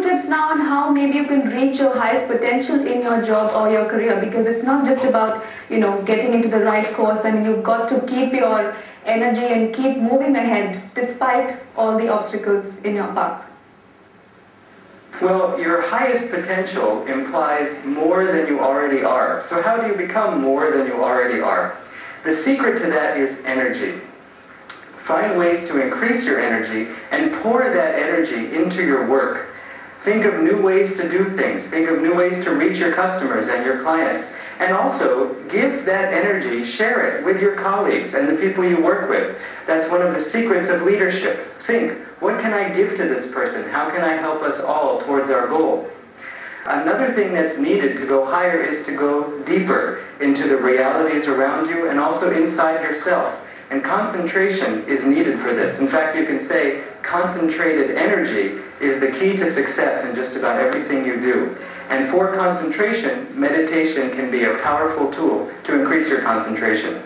few tips now on how maybe you can reach your highest potential in your job or your career, because it's not just about, getting into the right course. I mean, you've got to keep your energy and keep moving ahead despite all the obstacles in your path. Well, your highest potential implies more than you already are. So how do you become more than you already are? The secret to that is energy. Find ways to increase your energy and pour that energy into your work. Think of new ways to do things. Think of new ways to reach your customers and your clients. And also, give that energy, share it with your colleagues and the people you work with. That's one of the secrets of leadership. Think, what can I give to this person? How can I help us all towards our goal? Another thing that's needed to go higher is to go deeper into the realities around you and also inside yourself. And concentration is needed for this. In fact, you can say concentrated energy is the key to success in just about everything you do. And for concentration, meditation can be a powerful tool to increase your concentration.